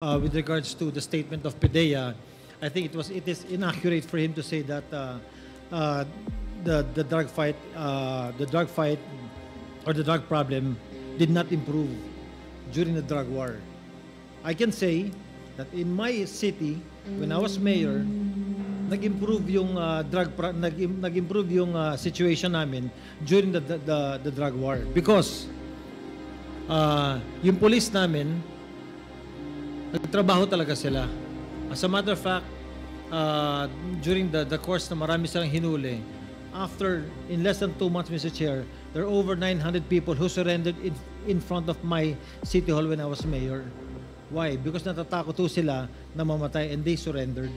with regards to the statement of PDEA, I think it is inaccurate for him to say that uh, the drug fight or the drug problem did not improve during the drug war. I can say that in my city, when I was mayor, nag-improve yung nag-improve yung situation namin during the drug war because yung police namin nagtrabaho talaga sila. As a matter of fact, during the course na marami silang hinuli, in less than 2 months, Mr. Chair, there are over 900 people who surrendered in front of my city hall when I was mayor. Why? Because natatakot ho sila na mamatay and they surrendered.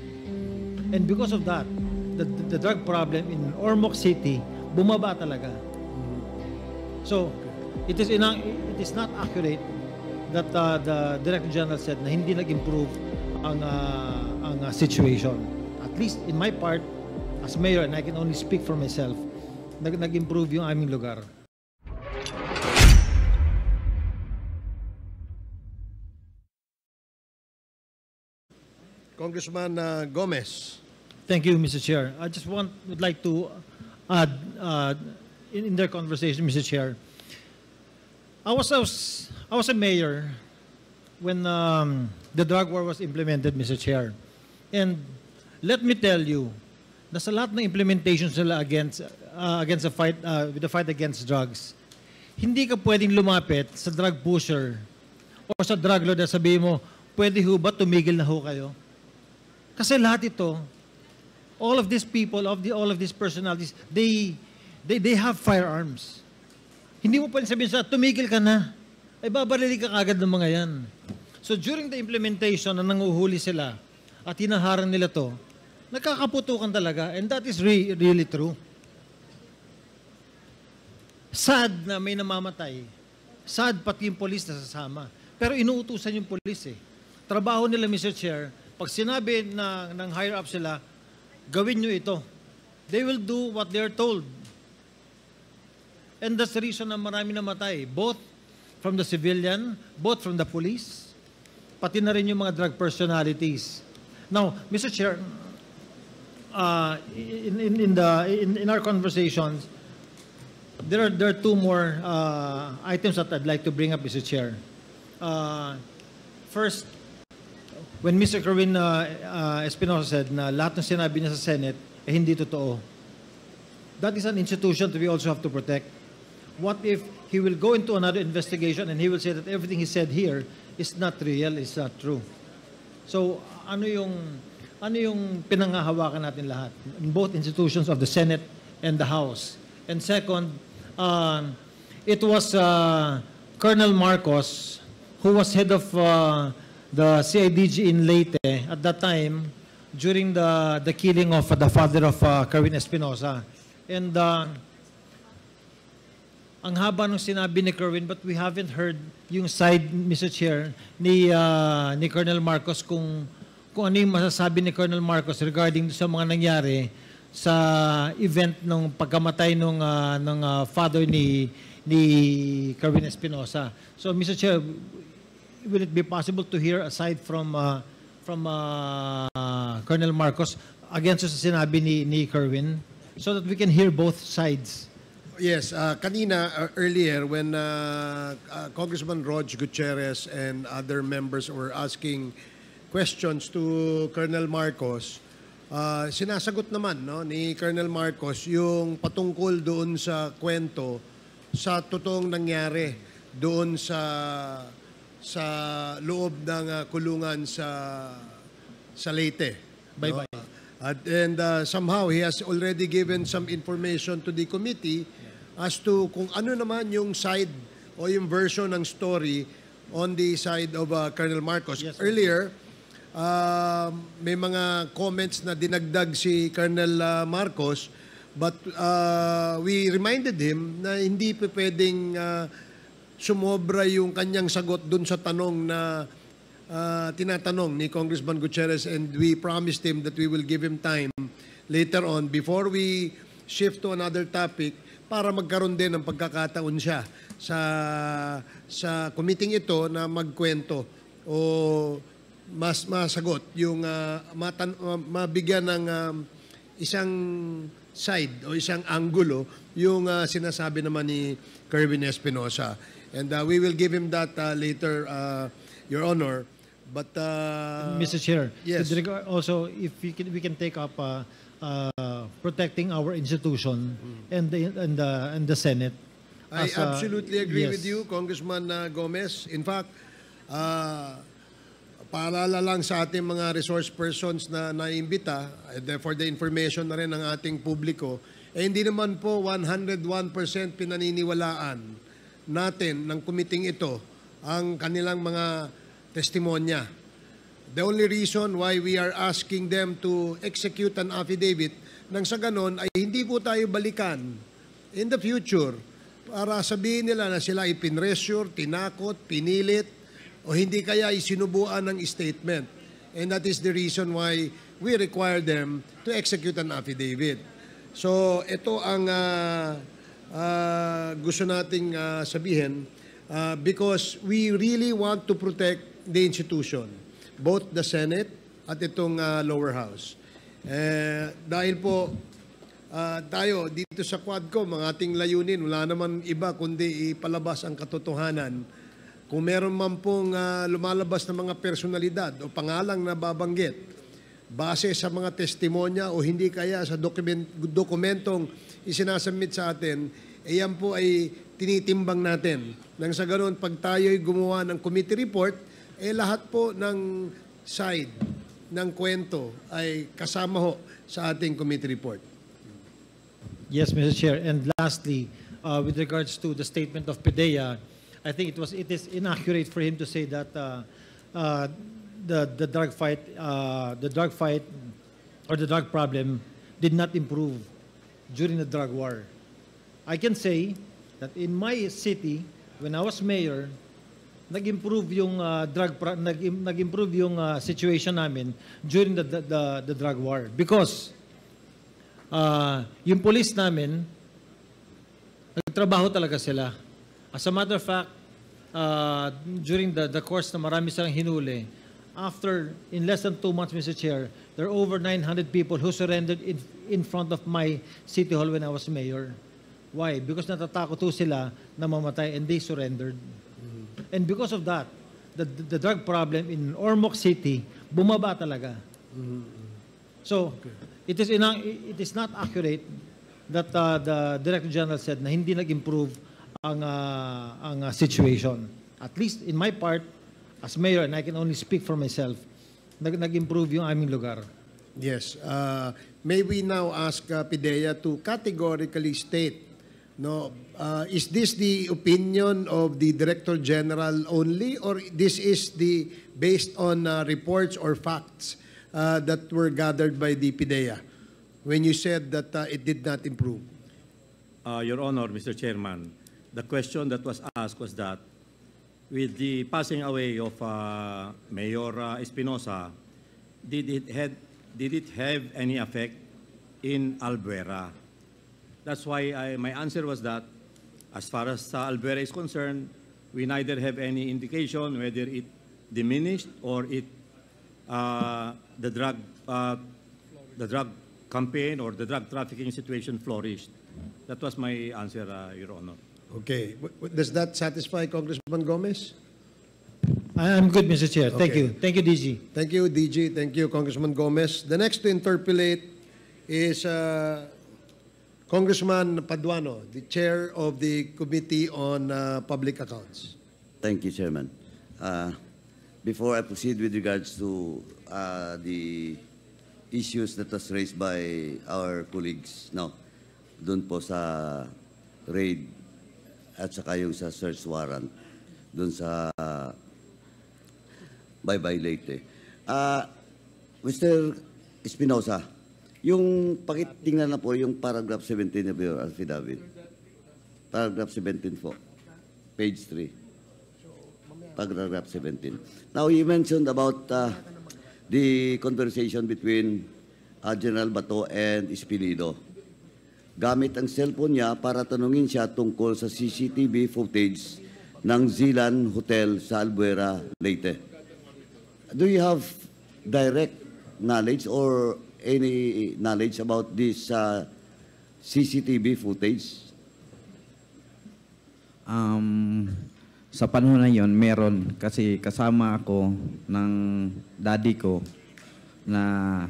And because of that, the drug problem in Ormoc City bumaba talaga. So, it is not accurate that the Director General said na hindi nag-improve ang situation. At least in my part, as mayor, and I can only speak for myself, nag-improve yung aming lugar. Congressman Gomez. Thank you, Mr. Chair. I just would like to add in their conversation, Mr. Chair. I was a mayor when the drug war was implemented, Mr. Chair. And let me tell you, nasa lahat ng implementation sila against the fight with the fight against drugs, hindi ka pwedeng lumapit sa drug pusher o sa drug lord at sabihin mo, pwede ho ba tumigil na ho kayo? Kasi lahat ito, all of these people, all of these personalities, they have firearms. Hindi mo pwedeng sabihin sa tumigil ka na. Ay babarili ka agad ng mga yan. So during the implementation na nanguhuli sila at hinaharang nila to, nagkakaputukan talaga, and that is really true. Sad na may namamatay. Sad pati yung polis na sasama. Pero inuutusan yung polis eh. Trabaho nila, Mr. Chair, pag sinabi ng higher up sila, gawin nyo ito. They will do what they're told. And that's the reason na marami namatay. Both from the civilian, both from the police, pati na rin yung mga drug personalities. Now, Mr. Chair, in our conversations, there are two more items that I'd like to bring up, Mr. Chair. First, when Mr. Kerwin Espinosa said na lahat ng sinabi niya sa Senate eh hindi totoo. That is an institution that we also have to protect. What if he will go into another investigation and he will say that everything he said here is not real, is not true? So, ano yung pinangahawakan natin lahat in both institutions of the Senate and the House? And second, it was Colonel Marcos who was head of the CIDG in Leyte at that time during the killing of the father of Kerwin Espinosa. And ang haba nung sinabi ni Kerwin, but we haven't heard yung side, Mr. Chair, ni Colonel Marcos kung ano yung masasabi ni Colonel Marcos regarding sa mga nangyari sa event nung pagkamatay ng father ni Kerwin Espinosa. So, Mr. Chair, will it be possible to hear aside from Colonel Marcos against sa sinabi ni Kerwin so that we can hear both sides? Yes, kanina earlier when Congressman Rog Gutierrez and other members were asking questions to Colonel Marcos, sinasagot naman ni Colonel Marcos yung patungkol doon sa kwento sa totoong nangyari doon sa loob ng kulungan sa Leyte. Bye-bye. And somehow he has already given some information to the committee as to kung ano naman yung side o yung version ng story on the side of Colonel Marcos. Yes, earlier, may mga comments na dinagdag si Colonel Marcos, but we reminded him na hindi pa pwedeng sumobra yung kanyang sagot dun sa tanong na tinatanong ni Congressman Gutierrez, and we promised him that we will give him time later on before we shift to another topic para magkaroon din ng pagkakataon siya sa committee ito na magkwento o mas masagot yung mabigyan ng isang side o isang angulo yung sinasabi naman ni Kerwin Espinosa. And we will give him that later, Your Honor. But Mr. Chair, yes. with regard also, if we can take up protecting our institution and the Senate. I as, absolutely agree yes. with you, Congressman Gomez. In fact, paalala lang sa ating mga resource persons na naimbita, for the information na rin ng ating publiko, hindi naman po 101% pinaniniwalaan natin ng kumiting ito ang kanilang mga testimonya. The only reason why we are asking them to execute an affidavit nang sa ganon ay hindi po tayo balikan in the future para sabihin nila na sila ay pinressure, tinakot, pinilit, o hindi kaya isinubuan ng statement. And that is the reason why we require them to execute an affidavit. So ito ang gusto nating sabihin because we really want to protect the institution, both the Senate at itong lower house. Dahil po tayo dito sa Quadcom, ang ating layunin, wala naman iba kundi ipalabas ang katotohanan. Kung meron man pong lumalabas na mga personalidad o pangalang na babanggit, base sa mga testimonya o hindi kaya sa dokumentong isinasubmit sa atin, yan po ay tinitimbang natin. Nang sa ganoon, pag tayo'y gumawa ng committee report, lahat po ng side ng kwento ay kasama ho sa ating committee report. Yes, Mr. Chair. And lastly, with regards to the statement of PDEA, I think it is inaccurate for him to say that the drug fight or the drug problem did not improve during the drug war. I can say that in my city, when I was mayor, nag-improve yung nag-improve yung situation namin during the drug war because yung police namin nagtrabaho talaga sila. As a matter of fact, during the course na marami silang hinuli, in less than 2 months, Mr. Chair, there are over 900 people who surrendered in front of my city hall when I was mayor. Why? Because natatakot ho sila na mamatay and they surrendered. And because of that, the drug problem in Ormoc City, bumaba talaga. So, it is not accurate that the Director General said na hindi nag-improve ang situation. At least in my part, as mayor, and I can only speak for myself, nag-improve yung aming lugar. Yes. May we now ask PDEA to categorically state, no, is this the opinion of the Director General only, or this is based on reports or facts that were gathered by the PDEA when you said that it did not improve? Your Honor, Mr. Chairman, the question that was asked was that with the passing away of Mayor Espinosa, did it have any effect in Albuera? That's why my answer was that as far as Albuera is concerned, we neither have any indication whether it diminished or the drug campaign or the drug trafficking situation flourished. That was my answer, Your Honor. Okay. Does that satisfy Congressman Gomez? I'm good, Mr. Chair. Thank Okay. you. Thank you, DG. Thank you, DG. Thank you, Congressman Gomez. The next to interpolate is Congressman Paduano, the chair of the Committee on Public Accounts. Thank you, Chairman. Before I proceed with regards to the issues that was raised by our colleagues, doon po sa raid at saka yung sa search warrant doon sa Bye-Bye Leyte. Mr. Espinosa, yung pakitingnan na po yung paragraph 17 of your affidavit. Paragraph 17 po. Page 3. Paragraph 17. Now, you mentioned about the conversation between General Bato and Espilido. Gamit ang cellphone niya para tanungin siya tungkol sa CCTV footage ng Zilan Hotel sa Albuera, Leyte. do you have direct knowledge or any knowledge about this CCTV footage? Sa panahon na yon, meron kasi kasama ako ng daddy ko na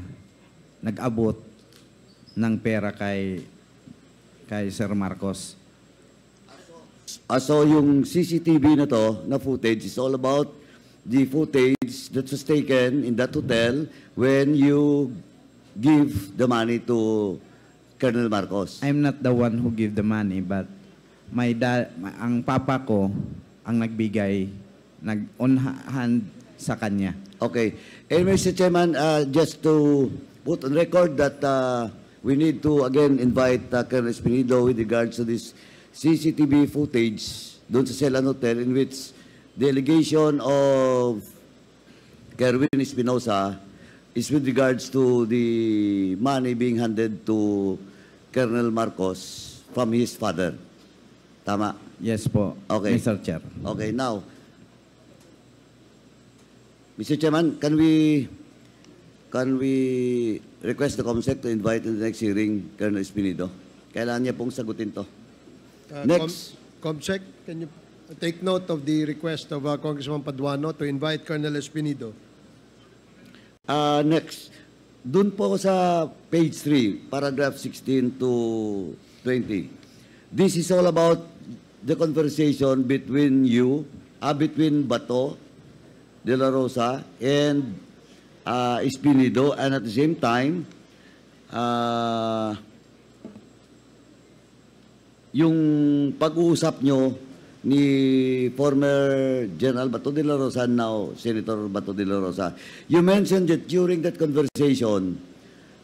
nag-abot ng pera kay Sir Marcos. So yung CCTV na to, na footage, is all about the footage that was taken in that hotel when you give the money to Colonel Marcos. I'm not the one who give the money, but ang papa ko ang nagbigay, nag-on hand sa kanya. Okay. And Mr. Chairman, just to put on record that we need to again invite Colonel Espinido with regards to this CCTV footage doon sa Celan Hotel in which the allegation of Kerwin Espinosa is with regards to the money being handed to Colonel Marcos from his father. Tama? Yes po, Okay. Mr. Chair. Okay, now, Mr. Chairman, can we request the COMSEC to invite in the next hearing Colonel Espinido? Kailangan niya pong sagutin to. Next. Comsec, can you take note of the request of Congressman Paduano to invite Colonel Espinido? Next, dun po sa page 3, paragraph 16 to 20. This is all about the conversation between you, between Bato de la Rosa and Espinido, and at the same time, yung pag-uusap nyo ni former General Bato de la Rosa, now Senator Bato de la Rosa, you mentioned that during that conversation,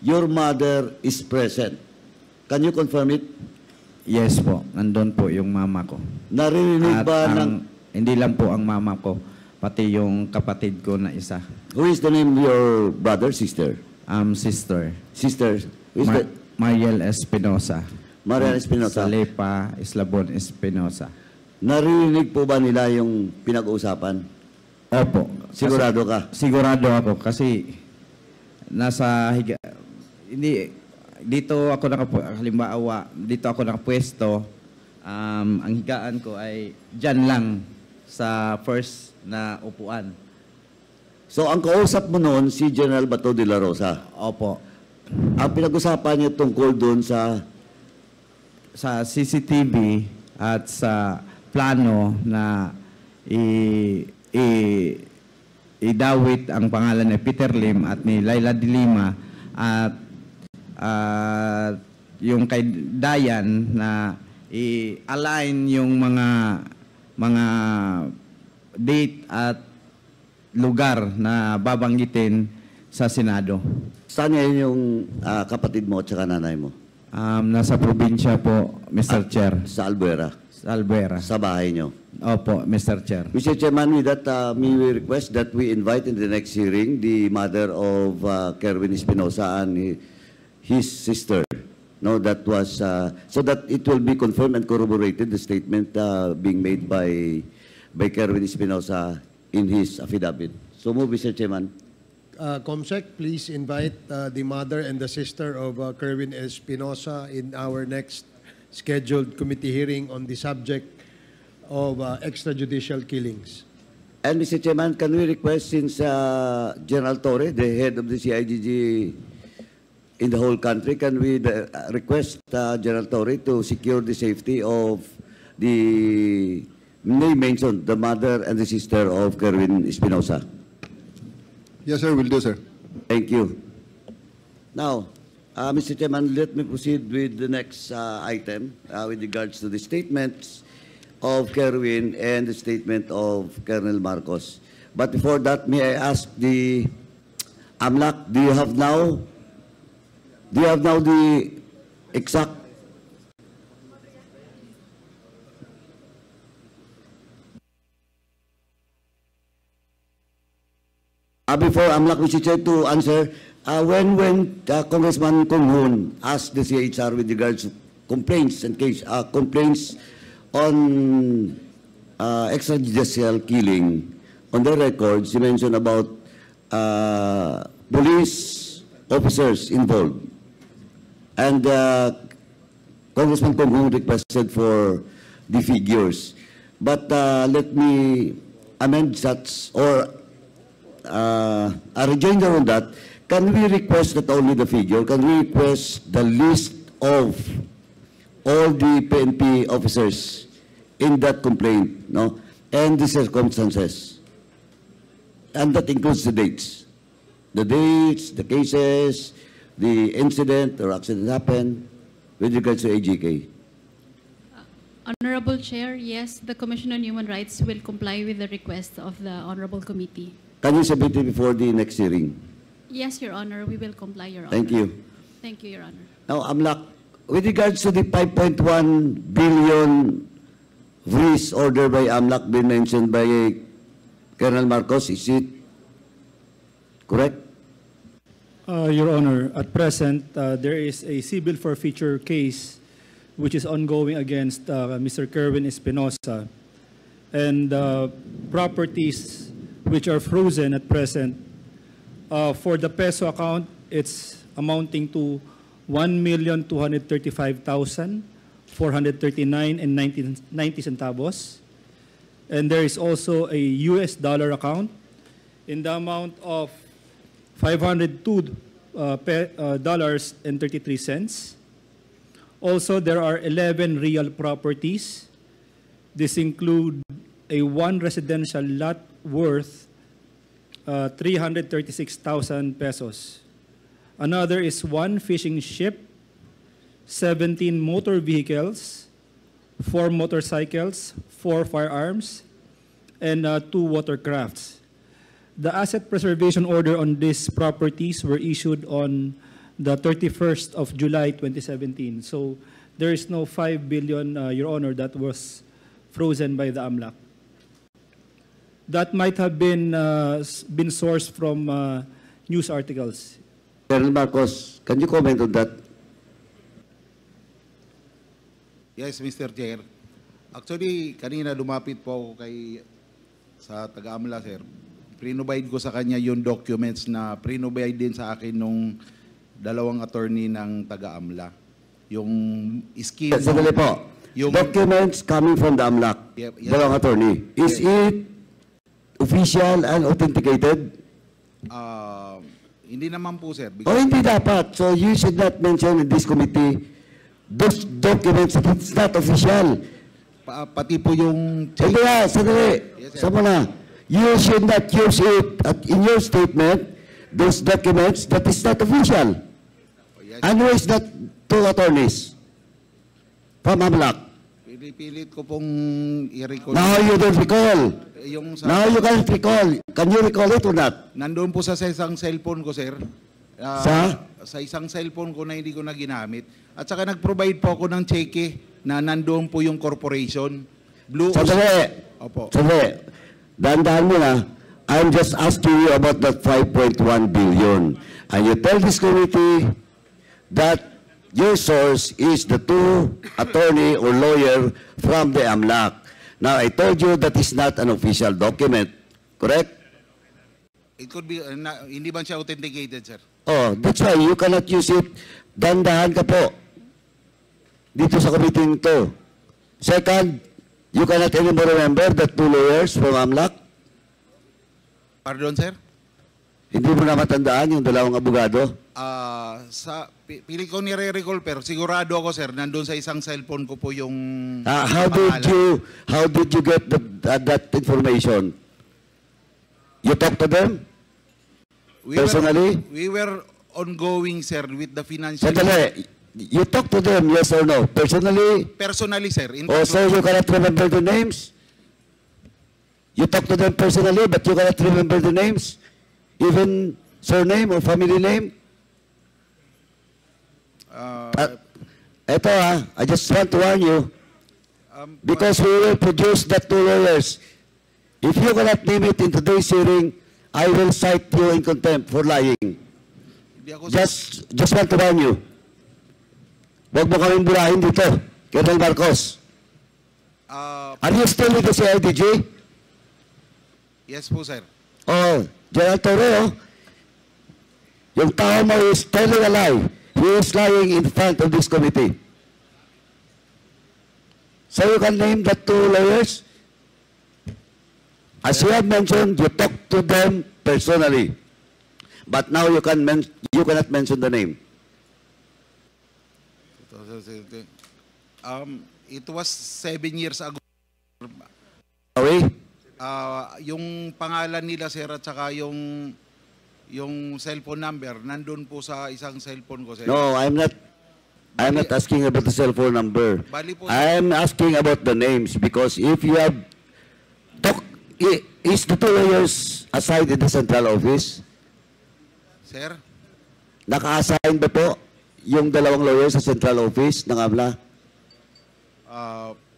your mother is present. Can you confirm it? Yes po, nandun po yung mama ko. Naririnig ba ng... Hindi lang po ang mama ko, pati yung kapatid ko na isa. Who is the name of your brother, sister? Sister. Sister? Who is that? Mariel Espinosa. Mariel Espinosa. Salepa Eslabon Espinosa. Naririnig po ba nila yung pinag-uusapan? Opo. Sigurado ka? Sigurado ako kasi nasa dito ako halimbawa, dito ako nakapwesto, ang higaan ko ay dyan lang sa first na upuan. So, ang kausap mo noon, si General Bato de la Rosa. Opo. Ang pinag-usapan niya tungkol doon sa CCTV at sa plano na idawit ang pangalan ni Peter Lim at ni Laila de Lima at yung kay Dayan na i-align yung mga date at lugar na babanggitin sa Senado. saan ngayon yung kapatid mo at saka nanay mo? Nasa probinsya po, Mr. Chair. Sa Albuera? Sa Albuera. Sa bahay nyo? Opo, Mr. Chair. Mr. Chairman, with that, may we request that we invite in the next hearing the mother of Kerwin Espinosa and his sister. No, that was so that it will be confirmed and corroborated the statement being made by Kerwin Espinosa in his affidavit. So move, Mr. Chairman. Comsec, please invite the mother and the sister of Kerwin Espinosa in our next scheduled committee hearing on the subject of extrajudicial killings. And Mr. Chairman, can we request, since General Torre, the head of the CIGG in the whole country, can we request General Torre to secure the safety of the name mentioned, the mother and the sister of Kerwin Espinosa? Yes, sir. Will do, sir. Thank you. Now, Mr. Chairman, let me proceed with the next item with regards to the statements of Kerwin and the statement of Colonel Marcos. But before that, may I ask the AMLAC, do you have now the exact before AMLAC, Mr. Chair, to answer, when Congressman Kung Hoon asked the CHR with regards to complaints and complaints on extrajudicial killing, on the records, he mentioned about police officers involved. And Congressman Kong requested for the figures. But let me amend such, or a rejoinder on that. Can we request not only the figure, can we request the list of all the PNP officers in that complaint, no? And the circumstances. And that includes the dates. The dates, the cases, the incident or accident happened with regards to AGK. Honorable Chair, yes, the Commission on Human Rights will comply with the request of the Honorable Committee. Can you submit it before the next hearing? Yes, Your Honor, we will comply, Your Honor. Thank you. Thank you, Your Honor. Now, AMLAC, with regards to the 5.1 billion freeze order by AMLAC been mentioned by Colonel Marcos, is it correct? Your Honor, at present, there is a civil forfeiture case which is ongoing against Mr. Kerwin Espinosa, and properties which are frozen at present. For the peso account, it's amounting to 1,235,439 and 90 centavos. And there is also a US dollar account in the amount of $502.33. Also, there are 11 real properties. This include a one residential lot worth 336,000 pesos. Another is one fishing ship, 17 motor vehicles, 4 motorcycles, 4 firearms, and 2 watercrafts. The asset preservation order on these properties were issued on the 31st of July 2017. So there is no 5 billion, Your Honor, that was frozen by the AMLAC. That might have been sourced from news articles. Colonel Marcos, can you comment on that? Yes, Mr. Chair. Actually, kanina lumapit po ako sa taga-AMLA, sir. Pre-provide ko sa kanya yung documents na pre-provide din sa akin nung dalawang attorney ng taga-AMLA. Yung scheme... Sandali po. Yung documents coming from the AMLAC, yes, dalawang attorney. Is it official and authenticated? Hindi naman po, sir. Oh, hindi dapat. So you should not mention in this committee those documents that it's not official. Pati po yung... Sandali. Yes, Sama na. You should not use it in your statement, those documents that is not official. Yes, and who is that two attorneys from AMLAC? Pilit ko pong i-recall. Now you don't recall. Now you can't recall. Can you recall it or not? Nandoon po sa isang cellphone ko, sir. Sa isang cellphone ko na hindi ko na ginamit. At saka nag-provide po ako ng cheque na nandoon po yung corporation. Sandali. Opo. Sandali. Dahan-dahan mo na. I'm just asking you about that 5.1 billion. And you tell this committee that your source is the two attorney or lawyer from the AMLAC. Now, I told you that is not an official document. Correct? It could be, hindi ba siya authenticated, sir? Oh, that's why you cannot use it. Dahan-dahan ka po. Dito sa committee nito. Second, you cannot anymore remember the two lawyers from AMLAC? Pardon, sir? Hindi mo na matandaan yung dalawang abogado? Pili ko nire-recall, pero sigurado ako, sir, nandun sa isang cellphone ko po yung how did you get that information? You talked to them? Personally? We were ongoing, sir, with the financial... Sandali. You talked to them, yes or no? Personally? Personally, sir. So you cannot remember the names? You talked to them personally, but you cannot remember the names? Even surname or family name? I just want to warn you, because we will produce that two lawyers. If you cannot name it in today's hearing, I will cite you in contempt for lying. Just want to warn you. Huwag mo kaming burahin dito, Colonel Marcos. Are you still with the CIDG? Yes po, sir. Oh, General Torreo, Yung tao mo is telling a lie. He is lying in front of this committee. So you can name the two lawyers. As you have mentioned, you talk to them personally. But now you cannot mention the name. It was 7 years ago. Sorry? Yung pangalan nila, sir, at saka yung cellphone number, nandun po sa isang cellphone ko, sir. No, I'm not asking about the cell phone number. Bali po, I'm asking about the names because if you have is the two lawyers assigned in the central office? sir, Naka-assign ba po yung dalawang lawyers sa central office ng AMLA?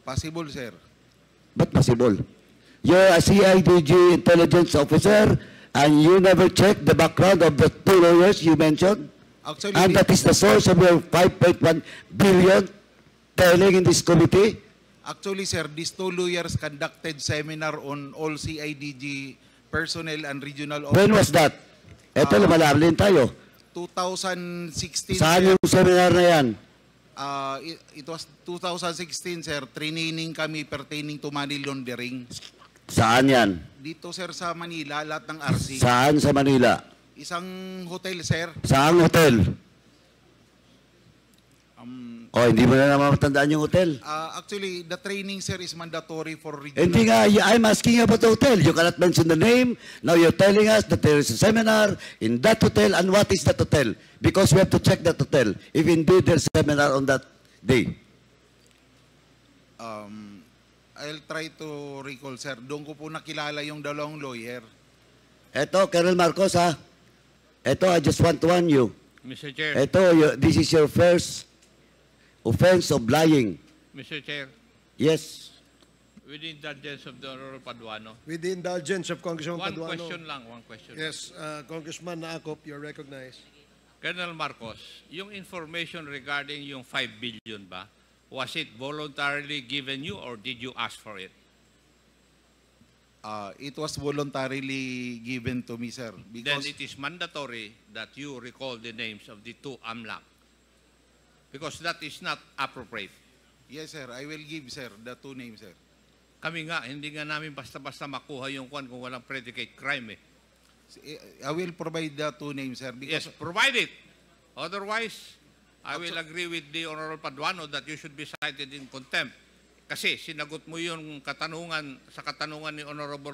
possible, sir. Ba't possible? You're a CIDG intelligence officer and you never check the background of the two lawyers you mentioned? Actually, And that is the source of your 5.1 billion telling in this committee? Actually, sir, these two lawyers conducted seminar on all CIDG personnel and regional When was that? Ito, lumalabling tayo. 2016, Saan sir. yung seminar na yan? It was 2016, sir. Training kami pertaining to money laundering. Saan yan? Dito, sir, sa Manila, lahat ng RC. Saan sa Manila? Isang hotel, sir. Saan hotel? Hindi mo na naman matandaan yung hotel. Actually, the training, sir, is mandatory for regional. Hindi nga, I'm asking about the hotel. You cannot mention the name. Now you're telling us that there is a seminar in that hotel. And what is that hotel? Because we have to check that hotel. If indeed there's a seminar on that day. I'll try to recall, sir. Doon ko po nakilala yung dalawang lawyer. Eto, Colonel Marcos, ha? Eto, I just want to warn you. Mr. Chair, Eto, this is your first offense of lying. Mr. Chair, Yes. with the indulgence of the Honorable Paduano, With the indulgence of Congressman one Paduano. question lang, one question. Yes, Congressman Akop, you're recognized. Colonel Marcos, yung information regarding yung 5 billion ba, was it voluntarily given you or did you ask for it? It was voluntarily given to me, sir. Then Because it is mandatory that you recall the names of the two AMLAC. Because that is not appropriate. yes, sir, I will give, sir, the two names, sir. Kami nga, hindi nga namin basta-basta makuha yung kwan kung walang predicate crime eh. I will provide the two names, sir. Yes, Because provide it. Otherwise, I will agree with the Honorable Paduano that you should be cited in contempt. Kasi sinagot mo yung katanungan sa katanungan ni Honorable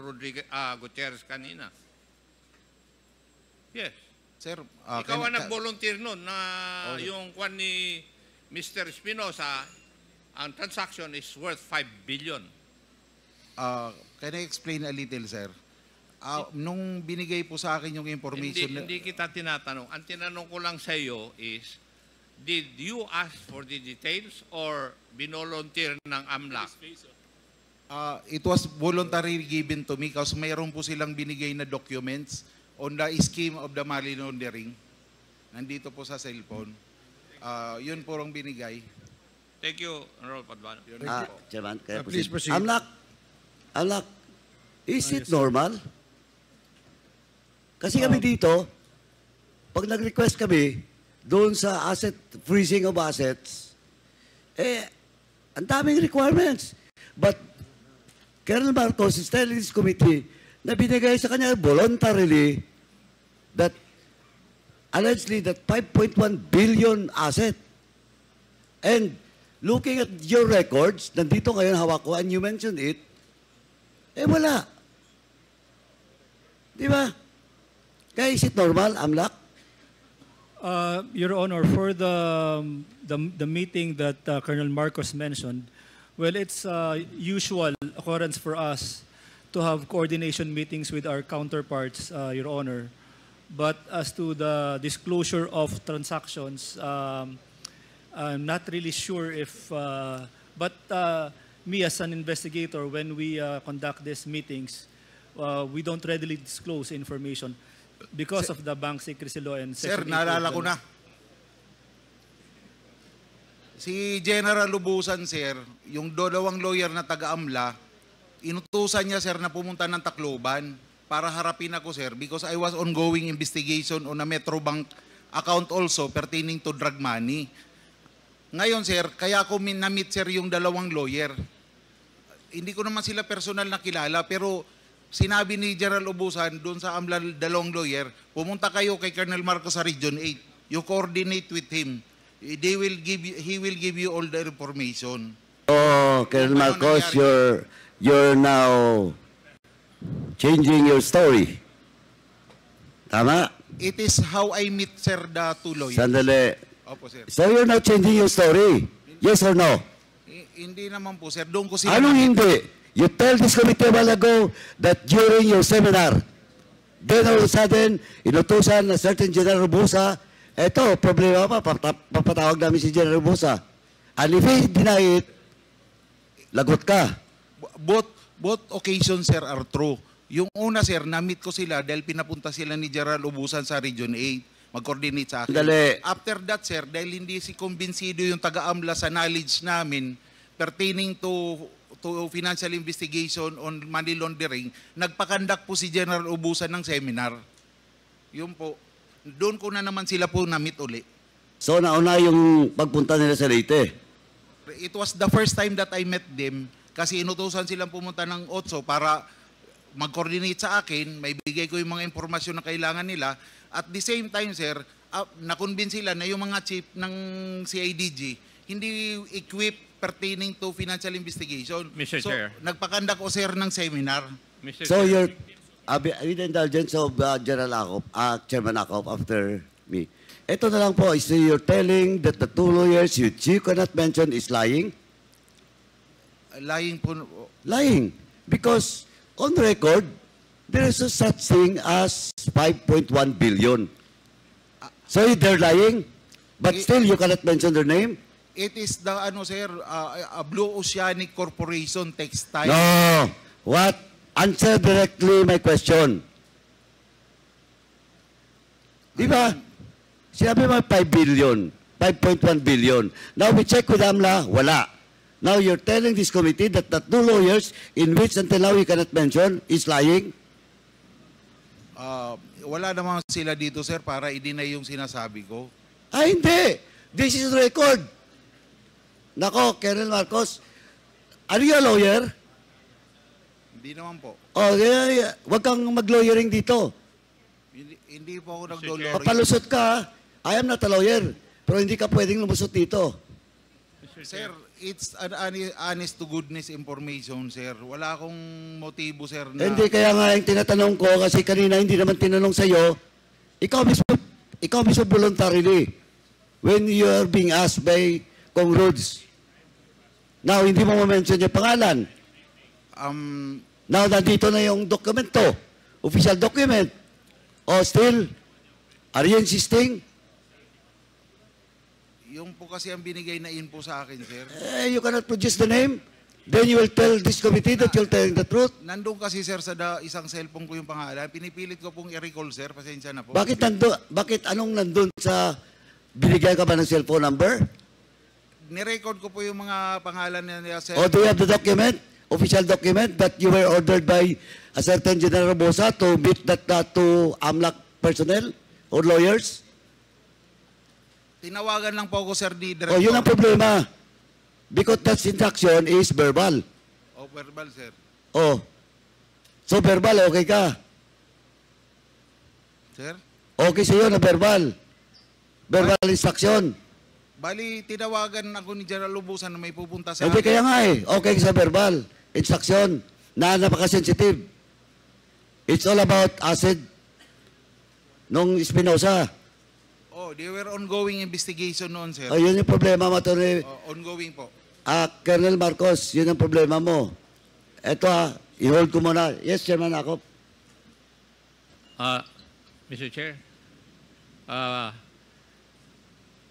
Gutierrez kanina. Yes. sir, Ikaw ang nag-volunteer nun na yung kwan ni Mr. Espinosa, ang transaction is worth 5 billion. can I explain a little, sir? Nung binigay po sa akin yung information, Hindi kita tinatanong. Ang tinanong ko lang sa iyo is, did you ask for the details or binolunteer ng AMLAC? it was voluntarily given to me kasi mayroon po silang binigay na documents on the scheme of the money laundering. Nandito po sa cellphone. Yun po ang binigay. Thank you, Honorable Paduano. Chairman, kaya Please proceed. Amlak, is it normal? Kasi kami dito, pag nag-request kami, doon sa freezing of assets, ang daming requirements. But Colonel Marcos is telling this committee na binigay sa kanya voluntarily that allegedly that 5.1 billion asset. And looking at your records, nandito ngayon hawak ko, and you mentioned it, wala. Di ba? Kaya is it normal, Amlak? Your Honor, for the meeting that Colonel Marcos mentioned, well, it's usual occurrence for us to have coordination meetings with our counterparts, Your Honor. But as to the disclosure of transactions, I'm not really sure if, but me as an investigator, when we conduct these meetings, we don't readily disclose information because of the bank secrecy law and Sir, Section 8 naalala of ko the- na. Si General Lubusan, sir, yung dalawang lawyer na taga-AMLA, inutusan niya, sir, na pumunta ng Tacloban. para harapin ako, sir, because I was ongoing investigation on a Metrobank account also pertaining to drug money. Ngayon, sir, kaya ako na-meet, sir, yung dalawang lawyer. Hindi ko naman sila personal na kilala, pero sinabi ni General Ubusan doon sa AMLA dalawang lawyer, pumunta kayo kay Colonel Marcos sa Region 8. You coordinate with him. He will give you all the information. Oh, Colonel Marcos, you're now changing your story. Tama? It is how I meet, sir, the two lawyers. Sandali. Opo, sir. So you're now changing your story? Yes or no? Hindi naman po, sir. Doon ko sila... Anong hindi? You tell this committee a while ago that during your seminar, then all of a sudden, inutusan na certain General Robusa, eto, problema pa, papatawag namin si General Robusa. And if he deny it, lagot ka. Both occasions, sir, are true. Yung una, sir, na-meet ko sila dahil pinapunta sila ni General Ubusan sa Region 8. Mag-coordinate sa akin. Dali. After that, sir, dahil hindi si kumbinsido yung taga-AMLA sa knowledge namin pertaining to financial investigation on money laundering, nagpakandak po si General Ubusan ng seminar. Yun po. Doon ko na naman sila po na-meet uli. So nauna yung pagpunta nila sa Leyte. It was the first time that I met them kasi inutusan silang pumunta ng OTSO para mag-coordinate sa akin, may bigay ko yung mga impormasyon na kailangan nila. At the same time, sir, na-convince sila na yung mga chief ng CIDG hindi equipped pertaining to financial investigation. Mr. So, Chair. nagpakandak ko, sir, ng seminar. Mr. So Chair. you're, with the indulgence of General Acop, Chairman Acop after me. Ito na lang po, so you're telling that the two lawyers you cannot mention is lying? Lying po. Lying. Because on record, there is no such thing as 5.1 billion. So they're lying, but still you cannot mention their name? It is the, sir, Blue Oceanic Corporation Textile. No. What? Answer directly my question. Di ba? Sinabi mo 5 billion, 5.1 billion. Now we check with AMLA, wala. Now you're telling this committee that the two lawyers in which until now you cannot mention is lying? Wala naman sila dito, sir, para i-deny yung sinasabi ko. Ay, hindi. This is record. Nako, Colonel Marcos, are you a lawyer? Hindi naman po. Oh, wag kang mag-lawyering dito. Hindi po ako nag-lawyer. Papalusot ka. I am not a lawyer. Pero hindi ka pwedeng lumusot dito. Sir, it's an honest to goodness information, sir. Wala akong motibo, sir. Na... Hindi, kaya nga yung tinatanong ko, kasi kanina hindi naman tinanong sa'yo, ikaw mismo voluntarily, when you are being asked by Kong Rhodes. Now, hindi mo ma-mention yung pangalan. Now, nandito na yung dokumento, official document. O still, are you insisting? Yung po kasi ang binigay na info sa akin, sir. You cannot produce the name? Then you will tell this committee that you're telling the truth? Nandun kasi, sir, sa isang cellphone ko yung pangalan. Pinipilit ko pong i-recall, sir. Pasensya na po. Bakit anong nandun sa binigyan ka ba ng cellphone number? Nirecord ko po yung mga pangalan niya, sir. Or do you have the document? Official document that you were ordered by a certain General Bosa to meet that to AMLAC personnel or lawyers? Tinawagan lang po ako, sir, di Oh, director. yun ang problema. Because that instruction is verbal. Oh, verbal, sir. Oh. So verbal, okay ka? Sir? Okay sa'yo na verbal. Verbal instruction. Bali, tinawagan ako ni General Lubusan na may pupunta sa Hindi kaya nga eh. Okay sa verbal instruction na napaka-sensitive. It's all about acid nung Espinosa. Oh, they were ongoing investigation noon, sir. Oh, yun yung problema mo, Tony. Ongoing po. Colonel Marcos, yun ang problema mo. Ito i-hold ko muna. Yes, Chairman Acop. Mr. Chair,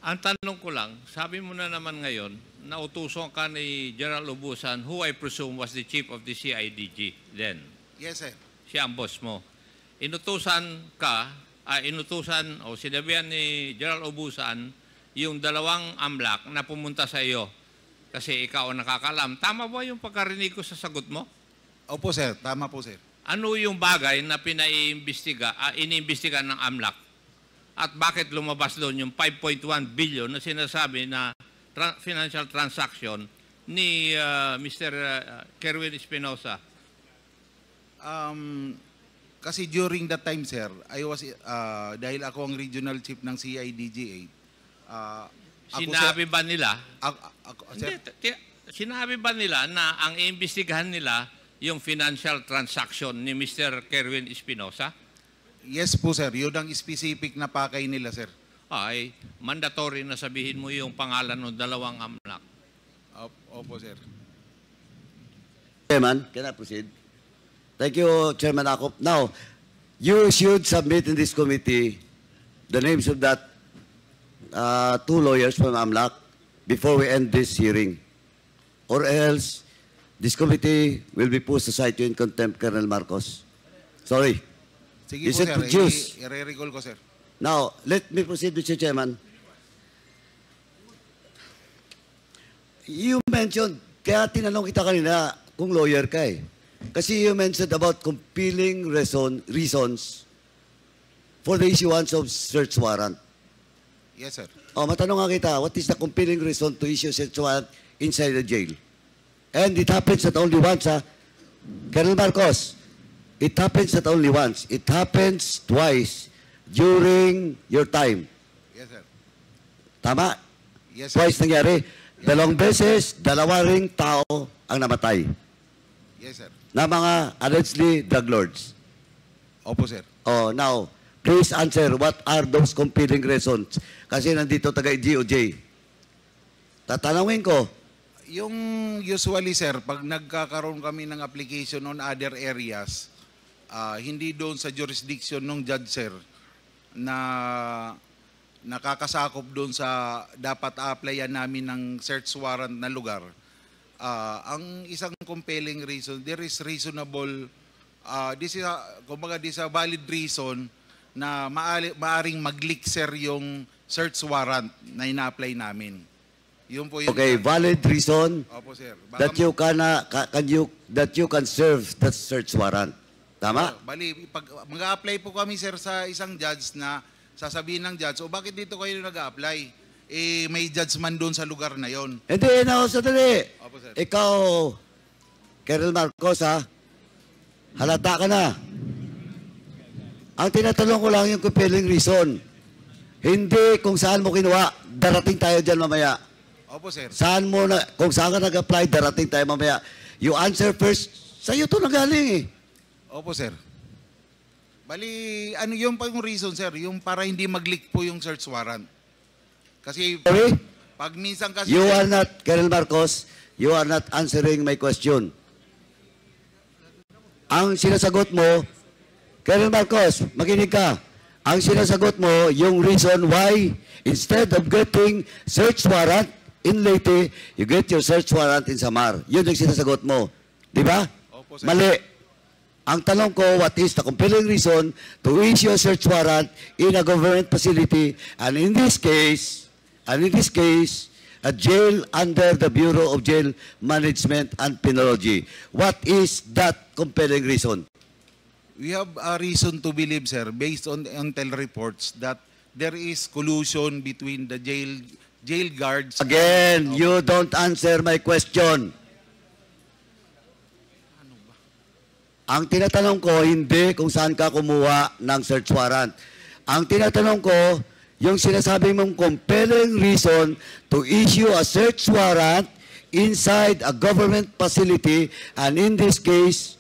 ang tanong ko lang, sabi mo na naman ngayon, nautusan ka ni General Ubusan, who I presume was the chief of the CIDG then. Yes, sir. Siya ang boss mo. Inutusan o sinabihan ni General Ubusan yung dalawang AMLAC na pumunta sa iyo kasi ikaw ang nakakalam. Tama ba yung pagkarinig ko sa sagot mo? Opo, sir. Tama po, sir. ano yung bagay na iniimbestiga ng AMLAC? At bakit lumabas doon yung 5.1 billion na sinasabi na financial transaction ni Mr. Kerwin Espinosa? Kasi during that time, sir, I was, dahil ako ang regional chief ng CIDG8, sinabi ba nila? Sir, Sinabi ba nila na ang iimbestigahan nila yung financial transaction ni Mr. Kerwin Espinosa? yes po, sir. Yun ang specific na pakay nila, sir. Ay, mandatory na sabihin mo yung pangalan ng dalawang AMLAC. Opo, sir. Chairman, can I proceed? Thank you, Chairman Akop. Now, you should submit in this committee the names of that two lawyers from AMLAC before we end this hearing. Or else, this committee will be pushed aside to in contempt, Colonel Marcos. Sorry. Sige Is po, it sir. produced? I-recall ko, sir. Now, let me proceed, Mr. Chairman. You mentioned, kaya tinanong kita kanina kung lawyer ka eh. Kasi you mentioned about compelling reasons for the issuance of search warrant. Yes, sir. Oh, matanong nga kita, what is the compelling reason to issue search warrant inside the jail? And it happens not only once, ha? Colonel Marcos, it happens not only once. It happens twice during your time. Yes, sir. Tama? Yes, sir. Twice nangyari. Dalawang beses, dalawa ring tao ang namatay Yes, sir. na mga allegedly drug lords. Opo, sir. Oh, now, please answer, what are those compelling reasons? Kasi nandito taga-DOJ. Tatanungin ko, Yung usually, sir, pag nagkakaroon kami ng application on other areas, hindi doon sa jurisdiction ng judge, sir, na nakakasakop doon sa dapat applyan namin ng search warrant na lugar. Ang isang compelling reason, there is reasonable, this is a valid reason na maaring mag-leak, sir, yung search warrant na ina-apply namin. Yun po yung, okay, valid reason Opo, sir. that you can serve that search warrant. Tama? Bali, pag mag-a-apply po kami, sir, sa isang judge na sasabihin ng judge, o bakit dito kayo nag-a-apply? Eh, may judge man doon sa lugar na yon. Hindi, sandali. Opo, sir. Ikaw, Colonel Marcos, ha? Halata ka na. Ang tinatanong ko lang yung compelling reason. Hindi kung saan mo kinuha. Darating tayo dyan mamaya. Opo, sir. Kung saan ka nag-apply, darating tayo mamaya. You answer first. Sa'yo ito nagaling eh. Opo, sir. Bali, ano yung pa yung reason, sir? Yung para hindi mag-leak po yung search warrant. Kasi Sorry? pag minsan kasi... You are not, Colonel Marcos, you are not answering my question. Ang sinasagot mo, Colonel Marcos, makinig ka. Ang sinasagot mo, yung reason why, instead of getting search warrant in Leyte, you get your search warrant in Samar. Yun ang sinasagot mo. Di ba? Opo, sir. Mali. Ang tanong ko, what is the compelling reason to issue a search warrant in a government facility, and in this case, a jail under the Bureau of Jail Management and Penology. What is that compelling reason? We have a reason to believe, sir, based on intel reports, that there is collusion between the jail guards. Again, you don't answer my question. Ang tinatanong ko, hindi kung saan ka kumuha ng search warrant. Ang tinatanong ko, yung sinasabi mong compelling reason to issue a search warrant inside a government facility, and in this case,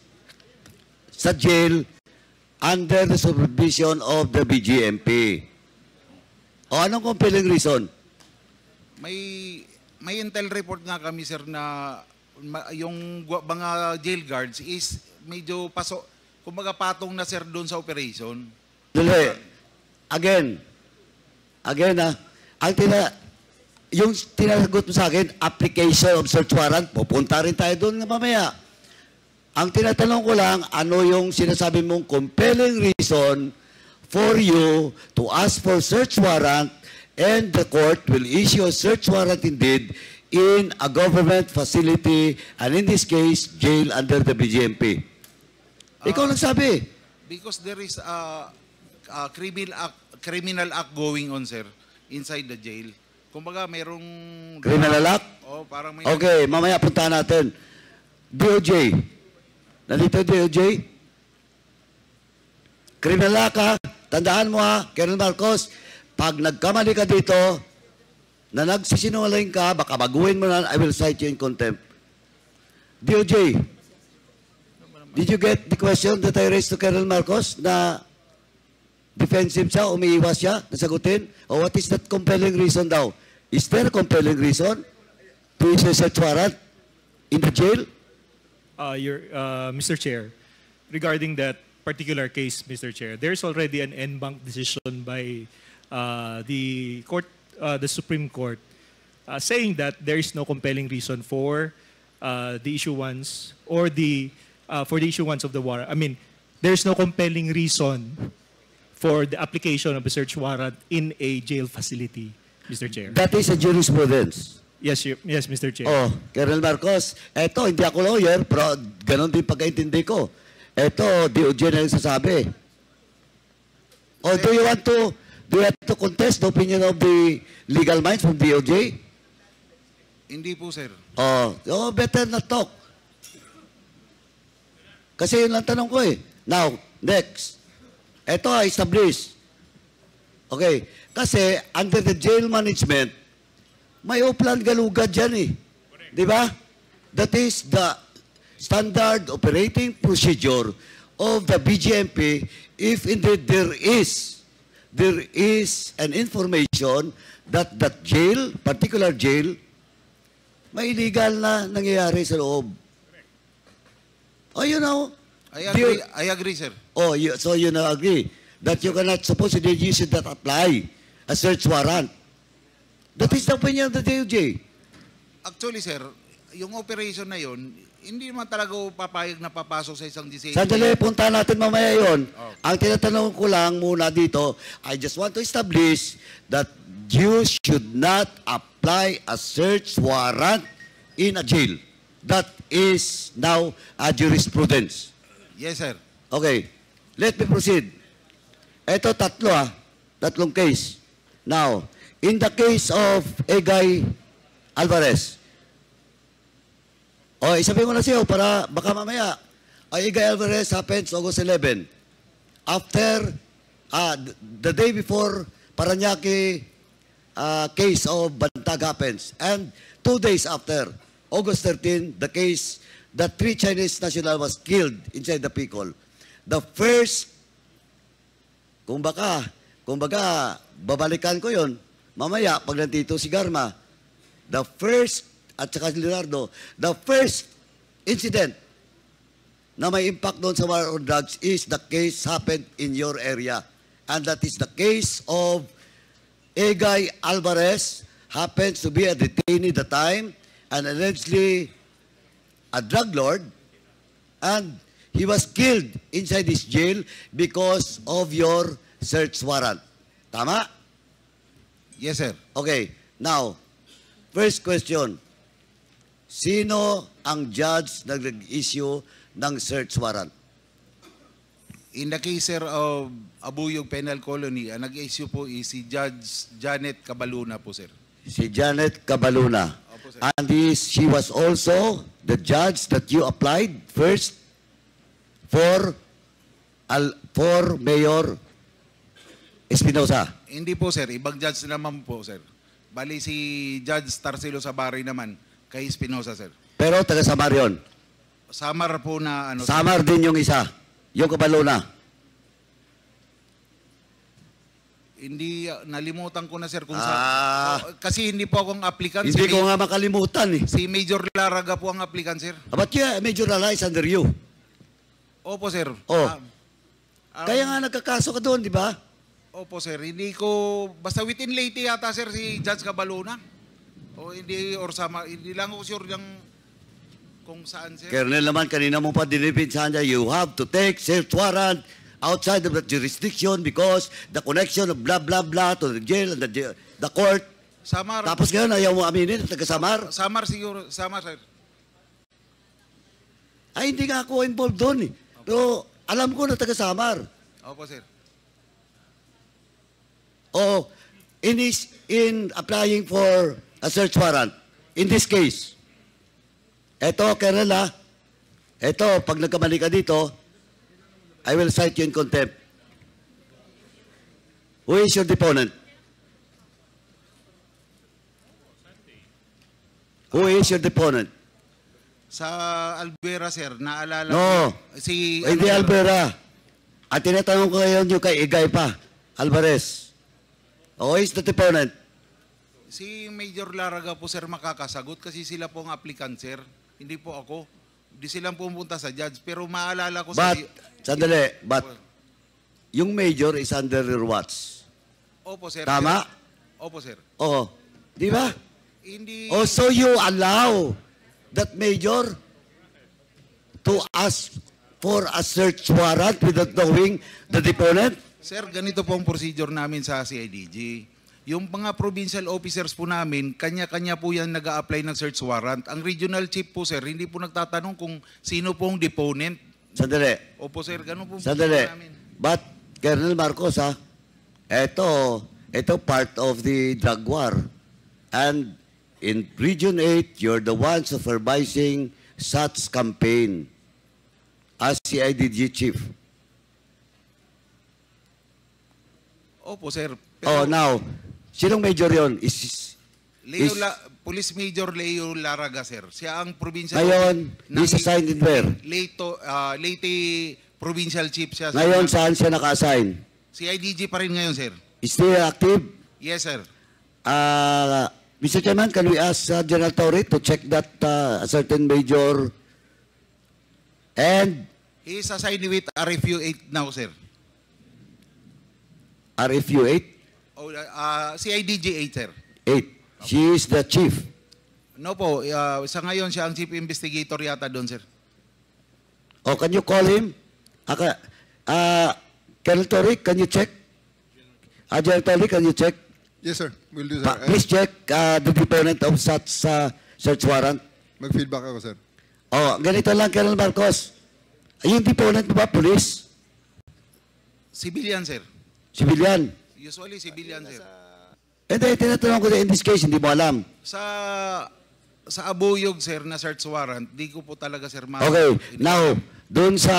sa jail, under the supervision of the BGMP. O anong compelling reason? May intel report nga kami, sir, na yung mga jail guards is medyo kumbaga patong na, sir, doon sa operation. Dali. Again, yung tinasagot mo sa akin, application of search warrant, pupunta rin tayo doon mamaya. Ang tinatanong ko lang, ano yung sinasabi mong compelling reason for you to ask for search warrant, and the court will issue a search warrant indeed in a government facility, and in this case, jail under the BGMP. Ikaw nagsabi. Because there is a criminal act going on, sir, inside the jail. Kumbaga, mayroong... Criminal act? Oh, parang may... Okay, mamaya punta natin. DOJ. Nandito DOJ? Criminal act ha? Tandaan mo ha, Colonel Marcos, pag nagkamali ka dito, na nagsisinungaling ka, baka baguhin mo na, I will cite you in contempt. DOJ, did you get the question that I raised to Colonel Marcos na defensive siya, umiiwas siya, nasagutin? O what is that compelling reason daw? Is there a compelling reason to issue a search warrant in the jail? Mr. Chair, regarding that particular case, Mr. Chair, there's already an en banc decision by the Supreme Court saying that there is no compelling reason for the issuance or for the issuance of the warrant. I mean, there's no compelling reason for the application of a search warrant in a jail facility, Mr. Chair. That is a jurisprudence. Yes, Mr. Chair. Oh, Colonel Marcos, eto, hindi ako lawyer, pero ganon din pagkaintindi ko. Eto, DOJ na yung sasabi. Oh, do you want to contest the opinion of the legal minds from DOJ? Hindi po, sir. Oh, better not talk. Kasi yun lang tanong ko eh. Now, next. Ito, establish. Okay. Kasi, under the jail management, may upland galugad dyan eh. Di ba? That is the standard operating procedure of the BGMP if indeed there is an information that that jail, particular jail, may illegal na nangyayari sa loob. Oh, you know. I agree, sir. Oh, so you now agree that you cannot supposedly you should not apply a search warrant. That is the opinion of the DOJ. Actually, sir, yung operation na yun, hindi naman talaga papayag na papasok sa isang disabled. Sandali, punta natin mamaya yun. Oh. Ang tinatanong ko lang muna dito, I just want to establish that you should not apply a search warrant in a jail. That is now a jurisprudence. Yes, sir. Okay, let me proceed. Ito tatlong case. Now, in the case of Egay Alvarez, isabihin mo na siya para baka mamaya. Egay Alvarez happens August 11. After, the day before Parañaque case of Bantag happens. And 2 days after, August 13, the case that 3 Chinese national was killed inside the Picol. The first, kumbaga, babalikan ko yon mamaya pag nandito si Garma. The first, at saka si Leonardo, the first incident na may impact doon sa war on drugs is the case happened in your area. And that is the case of Egay Alvarez, happens to be a detainee at the time, and allegedly a drug lord, and he was killed inside this jail because of your search warrant. Tama? Yes, sir. Okay. Now, first question. Sino ang judge na nag-issue ng search warrant? In the case, sir, of Abuyog Penal Colony, ang nag-issue po is si Judge Janet Cabaluna po, sir. Si Janet Cabaluna. Opo, sir. And she was also the judge that you applied first for Mayor Espinosa. Hindi po, sir. Ibang judge naman po, sir. Bali si Judge Tarcelo Sabari naman kay Espinosa, sir. Pero taga-Samar yun. Samar po na ano. Samar din yung isa. Yung Cabaluna. Hindi, nalimutan ko na, sir, kung kasi hindi po akong applicant. Hindi ko nga makalimutan eh. Si Major Laraga po ang applicant, sir. But yeah, Major Lala is under you. Opo, sir. Oh. Kaya nga nagkakaso ka doon, di ba? Opo, sir. Hindi ko, basta within Leyte yata, sir, si Judge Cabaluna. O hindi, or sama, hindi lang ako sure yung kung saan, sir. Colonel naman, kanina mo pa dinipinsahan niya, you have to take search warrant outside of the jurisdiction because the connection of blah, blah, blah to the jail and the court. Samar. Tapos ngayon, ayaw mo aminin, taga-Samar. Samar siguro, Samar, sir. Ay, hindi nga ako involved doon eh. Pero Alam ko na taga Samar. Opo, sir. O in applying for a search warrant, in this case, eto, Colonel, eto, pag nagkamali ka dito, I will cite you in contempt. Who is your deponent? Who is your deponent? Sa Albera, sir, naalala No, ko, si... hindi sir? Albera. At tinatanong ko ngayon yung kay Igay pa, Alvarez. Who is the deponent? Si Major Laraga po, sir, makakasagot kasi sila po ang applicant, sir. Hindi po ako. Hindi silang pumunta sa judge. Pero maalala ko But, sandali, but yung major is under your watch. Opo, sir. Tama? Opo, sir. Oo. Di ba? Hindi... Oh, so you allow that major to ask for a search warrant without knowing the deponent? Sir, ganito po ang procedure namin sa CIDG. Yung mga provincial officers po namin, kanya-kanya po yan nag-a-apply ng search warrant. Ang regional chief po, sir, hindi po nagtatanong kung sino po ang deponent. Sandali. Opo, sir, ganun po Sandali. namin. But, Colonel Marcos, ito part of the drug war. And in Region 8, you're the one supervising such campaign as CIDG chief. Opo, sir. Oh, now, sinong major yon? Police Major Leo Laraga, sir. Siya ang provincial... Ngayon, he's assigned in where? Leyte provincial chief siya. Ngayon, saan siya naka-assign? CIDG pa rin ngayon, sir. Is he active? Yes, sir. Mr. Chairman, can we ask General Torre to check that a certain major and He is assigned with RFU 8 now, sir. RFU 8? Oh, CIDG 8, sir. 8. She is the chief. No po, sa ngayon siya ang chief investigator yata doon, sir. Oh, can you call him? Colonel Torre, can you check? General Torre, can you check? Yes, sir. We'll do, sir. Please check the deponent of such search warrant. Mag-feedback ako, sir. Oh, ganito lang, Colonel Marcos. Yung deponent mo ba, police? Civilian, sir. Civilian? Usually, civilian, sir. Hindi, tinatanong ko in this case, hindi mo alam. Sa Abuyog, sir, na search warrant, di ko po talaga, sir. Okay, now, doon sa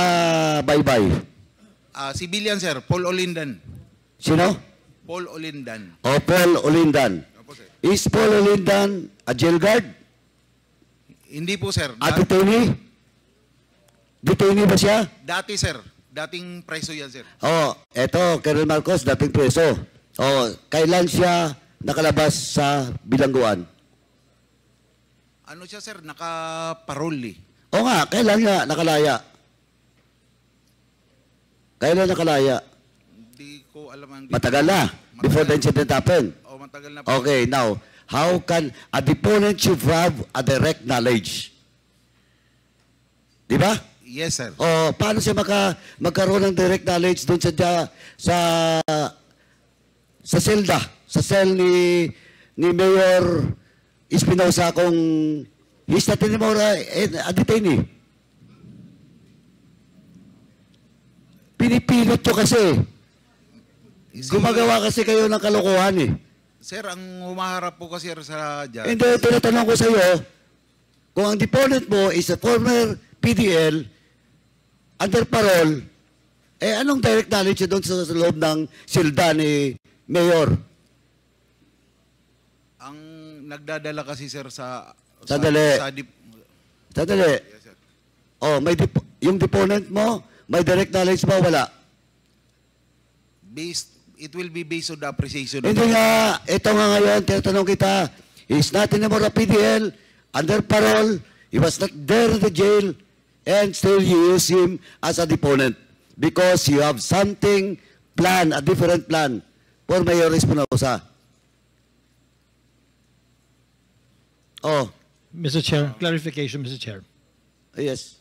Baybay. Civilian, sir. Paul Olindan. Sino? Paul Olindan. O, Paul Olindan. Opo, sir. Is Paul Olindan a jail guard? Hindi po, sir. A detainee? Detainee ba siya? Dati, sir. Dating preso yan, sir. Oh, eto, Colonel Marcos, dating preso. Oh, kailan siya nakalabas sa bilangguan? Ano siya, sir? Naka-parole. O nga, kailan nga nakalaya? Kailan nakalaya? Hindi ko alam ang... Matagal na, before the incident happened. Oh, matagal na po. Okay, now, how can a deponent should have a direct knowledge? Di ba? Yes, sir. O, paano siya magkaroon ng direct knowledge doon sa selda, sa cell ni Mayor Espinosa kung he's not anymore a detainee? Pinipilot to kasi. Gumagawa kasi kayo ng kalokohan eh. Sir, ang humaharap po kasi sa judge. Hindi, tinatanong ko sa iyo, kung ang deponent mo is a former PDL, under parole, anong direct knowledge doon sa loob ng silda ni Mayor? Ang nagdadala kasi, sir, Sandali. Sandali. Yes, sir. Oh, yung deponent mo, may direct knowledge ba? Wala. It will be based on the appreciation. Hindi nga, ito nga ngayon, tinatanong kita, he's not anymore a PDL, under parole, he was not there in the jail, and still you use him as a deponent because you have something plan, a different plan for Mayor Espinosa. Oh. Mr. Chair, clarification, Mr. Chair. Yes.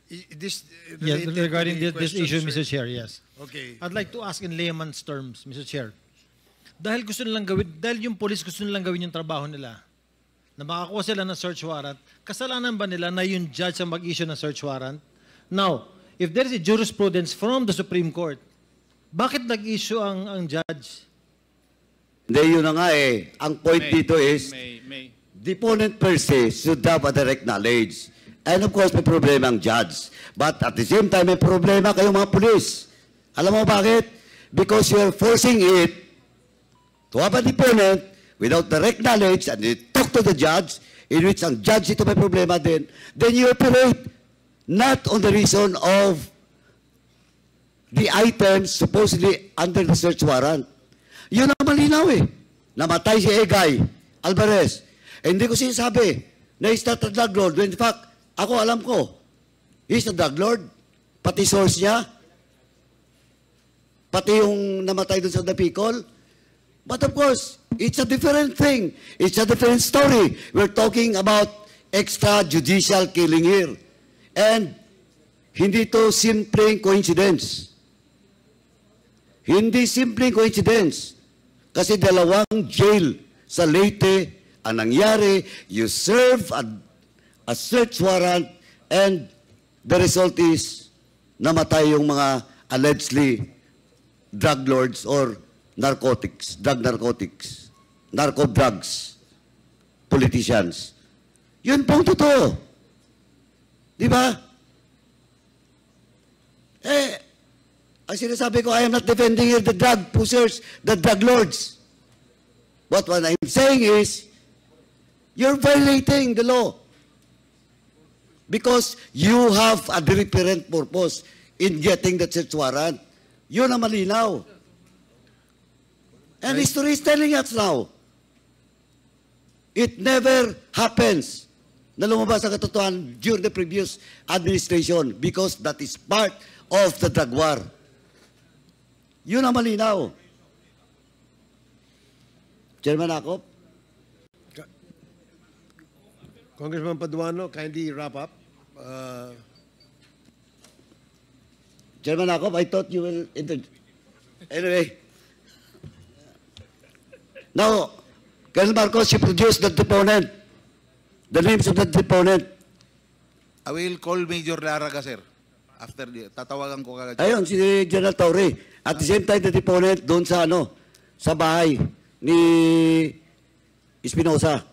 Regarding this issue, Mr. Chair, yes. Okay. I'd like to ask in layman's terms, Mr. Chair. Dahil yung police gusto nilang gawin yung trabaho nila, na makakuha sila ng search warrant, kasalanan ba nila na yung judge ang mag-issue ng search warrant? Now, if there is a jurisprudence from the Supreme Court, bakit nag-issue ang judge? Hindi, yun na nga eh. Ang point dito is, May. the opponent per se should have a direct knowledge. And of course, may problema ang judge. But at the same time, may problema kayong mga pulis. Alam mo bakit? Because you're forcing it to have an opponent without direct knowledge and you talk to the judge, in which ang judge ito may problema din, then you operate not on the reason of the items supposedly under the search warrant. Yun ang malinaw eh. Namatay si Egay Alvarez. Eh, hindi ko sinasabi na he's not a drug lord. In fact, ako alam ko, he's a drug lord. Pati source niya, pati yung namatay dun sa Dapicol. But of course, it's a different thing. It's a different story. We're talking about extrajudicial killing here. And hindi to simpleng coincidence. Hindi simpleng coincidence. Kasi dalawang jail sa Leyte ang nangyari, you serve a search warrant and the result is namatay yung mga allegedly drug lords or narcotics, narco drugs, politicians. Yun pong totoo. Di ba? Eh, ang sinasabi ko, I am not defending here the drug pushers, the drug lords. But what I'm saying is, you're violating the law. Because you have a different purpose in getting the search warrant. Yun ang malinaw. And history is telling us now, it never happens na lumabas ang katotohanan during the previous administration because that is part of the drug war. Yun ang malinaw. Chairman Acop? Congressman Paduano, kindly wrap up. Chairman Acop, I thought you will... Anyway. Now, Colonel Marcos, you produced the deponent. The names of the deponent. I will call Major Laraga, sir. After tatawagan ko kagad. Ayun, si General Torre. At the same time, the deponent doon sa sa bahay ni Espinosa.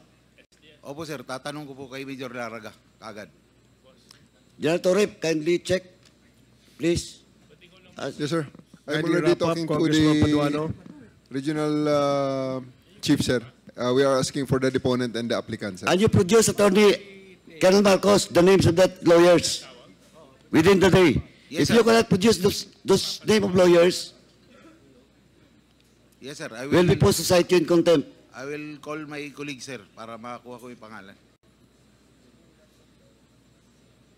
Opo, sir. Tatanong ko po kay Major Laraga kagad. General Torre, kindly check, please. Yes, sir. I'm Kindly already wrap up, talking to Congressman the Paduano. regional chief, sir. We are asking for the deponent and the applicant, sir. And you produce, Attorney Colonel Marcos, the names of that lawyers within the day. Yes, If sir. you cannot produce those name of lawyers, Yes, sir. I we'll will, be posed to cite you in contempt. I will call my colleague, sir, para makakuha ko yung pangalan.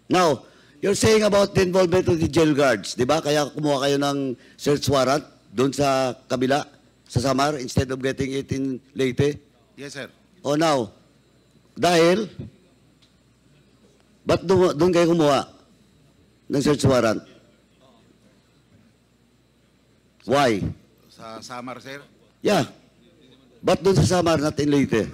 Now, you're saying about the involvement of the jail guards, di ba? Kaya kumuha kayo ng search warrant doon sa kabila, sa Samar, instead of getting it in Leyte? Yes, sir. O now, dahil, ba't doon kayo kumuha ng search warrant? Why? Sa Samar, sir. Yeah. Ba't doon sa Samar, not in Leyte?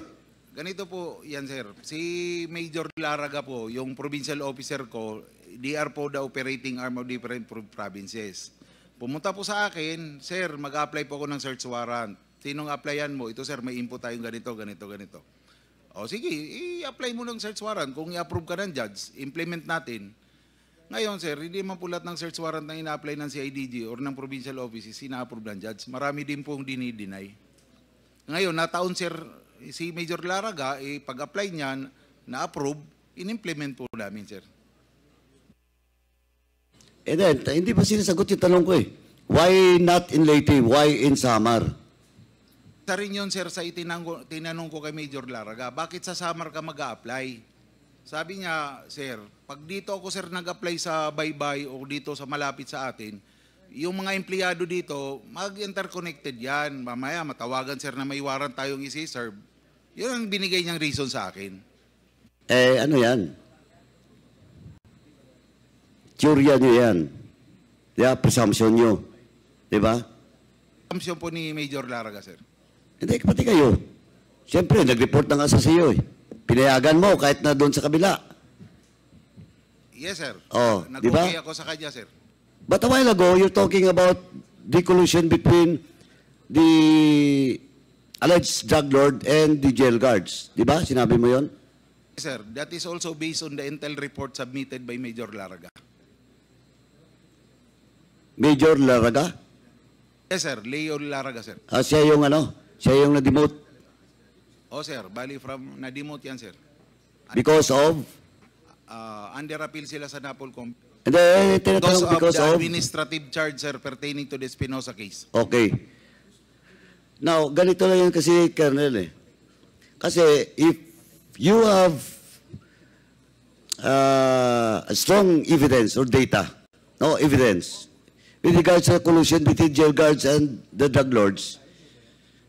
Ganito po yan, sir. Si Major Laraga po, yung provincial officer ko, they are po the operating arm of different provinces. Pumunta po sa akin, sir, mag-apply po ako ng search warrant. Sinong applyan mo? Ito, sir, may input tayong ganito, ganito, ganito. O sige, i-apply mo ng search warrant. Kung i-approve ka ng judge, implement natin. Ngayon, sir, hindi man po lahat ng search warrant na ina-apply ng CIDG or ng provincial offices, ina-approve ng judge. Marami din pong dinideny. Ngayon, nataon, sir, si Major Laraga, pag-apply niyan, na-approve, in-implement po namin, sir. And then, hindi pa sinasagot yung tanong ko eh. Why not in Leyte? Why in Samar? Sa rin yun, sir, sa tinanong ko kay Major Laraga, bakit sa Samar ka mag-a-apply? Sabi niya, sir, pag dito ako, sir, nag-apply sa Baybay o dito sa malapit sa atin, yung mga empleyado dito, mag-interconnected yan. Mamaya, matawagan, sir, na may warrant tayong isi-serve. Yun ang binigay niyang reason sa akin. Eh, ano yan? Teorya nyo yan. Yeah, presumption nyo. Diba? Assumption po ni Major Laraga, sir. Hindi, pati kayo. Siyempre, nag-report na nga sa iyo eh. Pinayagan mo kahit na doon sa kabila. Yes, sir. Oh, di ba? Nag-okay ako sa kanya, sir. But a while ago, you're talking about the collusion between the alleged drug lord and the jail guards. Di ba? Sinabi mo yon? Yes, sir. That is also based on the intel report submitted by Major Laraga. Major Laraga? Yes, sir. Leo Laraga, sir. Siya yung ano? Siya yung na-demote Oh, sir. Bali from na-demote yan, sir. because of? Under appeal sila sa NAPOLCOM. Hindi, tinatanong because the of? administrative charge, sir, pertaining to the Espinosa case. Okay. Now, ganito lang yun kasi, Colonel eh. Kasi if you have strong evidence or data, no evidence, with regards to collusion between jail guards and the drug lords,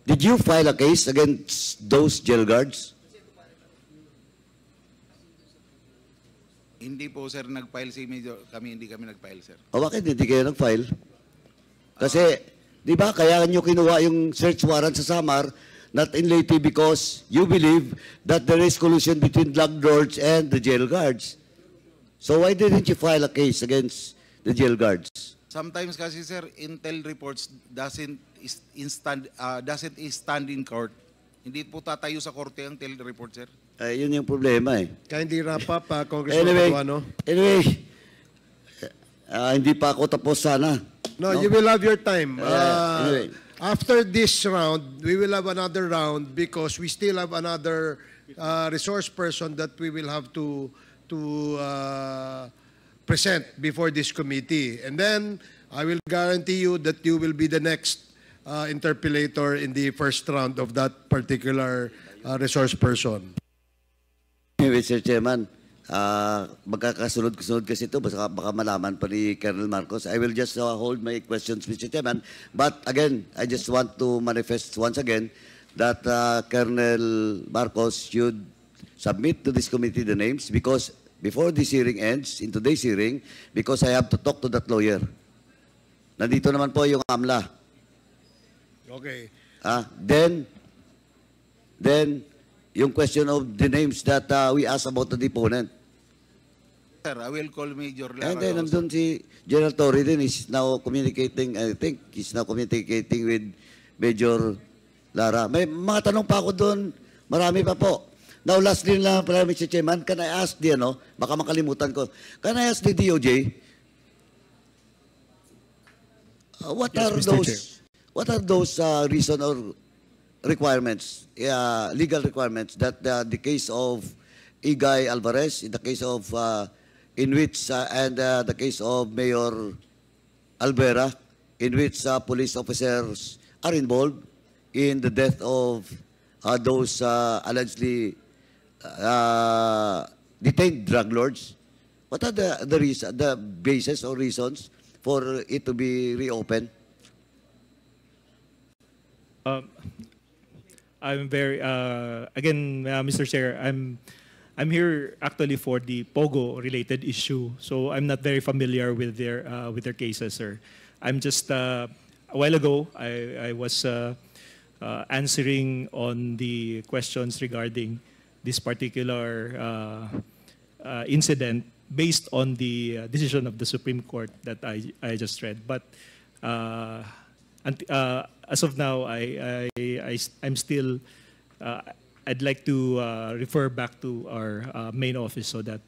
did you file a case against those jail guards? Hindi po, sir, nag-file si Major. Hindi kami nag-file, sir. O bakit hindi kayo nag-file? Kasi, di ba, kaya nyo kinuha yung search warrant sa Samar, not in Leyte because you believe that there is collusion between drug lords and the jail guards. So why didn't you file a case against the jail guards? Sometimes kasi, sir, intel reports doesn't stand in court. Hindi po tatayo sa korte ang intel report, sir. Yun yung problema eh. Kaya hindi wrap up, Congressman Paduano. Anyway, hindi pa ako tapos sana. No, you will have your time. Anyway. After this round, we will have another round because we still have another resource person that we will have to present before this committee. And then, I will guarantee you that you will be the next interpellator in the first round of that particular resource person. Mr. Chairman, magkakasunod-sunod kasi ito, baka malaman pa ni Colonel Marcos. I will just hold my questions, Mr. Chairman. But again, I just want to manifest once again that Colonel Marcos should submit to this committee the names because before this hearing ends, in today's hearing, because I have to talk to that lawyer. Nandito naman po yung AMLA. Okay. Then, yung question of the names that we asked about the deponent. Sir, I will call Major Lara. And then, nandun si General Torre din is now communicating, I think, he's now communicating with Major Lara. May mga tanong pa ako doon, marami pa po. Now, lastly lang pala, Mr. Chairman, can I ask the, baka makalimutan ko, can I ask the DOJ, what are those reason or requirements, legal requirements that the case of Igay Alvarez, in the case of in which and the case of Mayor Alvera, in which police officers are involved in the death of those allegedly detained drug lords. What are the basis or reasons for it to be reopened? I'm very again, Mr. Chair. I'm here actually for the Pogo related issue, so I'm not very familiar with their cases, sir. I'm just a while ago I was answering on the questions regarding this particular incident based on the decision of the Supreme Court that I just read, but. As of now, I'm still, I'd like to refer back to our main office so that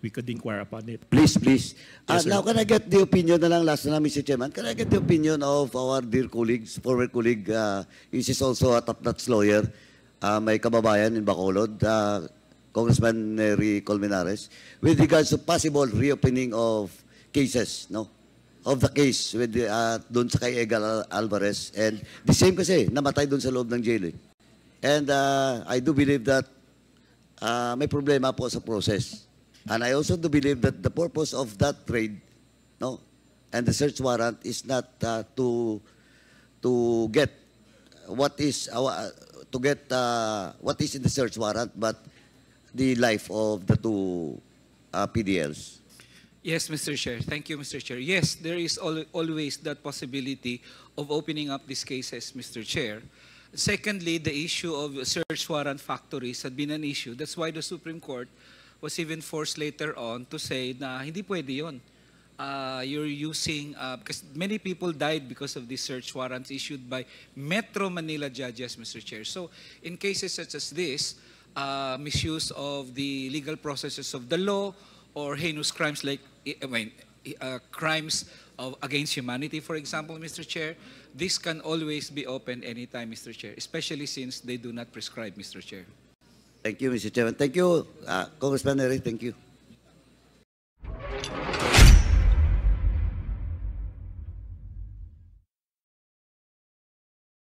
we could inquire upon it. Please, please. Yes, now, can I get the opinion na lang, last na lang, Mr. Chairman, can I get the opinion of our dear colleagues, former colleague, is also a top-notch lawyer, may kababayan in Bacolod, Congressman Nery Colmenares, with regards to possible reopening of cases, no? Of the case with doon sa kay Egal Alvarez, and the same kasi namatay doon sa loob ng jail eh. And I do believe that may problema po sa process, and I also do believe that the purpose of that trade, no, and the search warrant is not to get what is what is in the search warrant, but the life of the two PDLs. Yes, Mr. Chair. Thank you, Mr. Chair. Yes, there is always that possibility of opening up these cases, Mr. Chair. Secondly, the issue of search warrant factories had been an issue. That's why the Supreme Court was even forced later on to say na hindi pwede yun. You're using, because many people died because of these search warrants issued by Metro Manila judges, Mr. Chair. So in cases such as this, misuse of the legal processes of the law or heinous crimes like, crimes against humanity, for example, Mr. Chair, this can always be opened anytime, Mr. Chair, especially since they do not prescribe, Mr. Chair. Thank you, Mr. Chairman. Thank you, Congressman Eric. Thank you.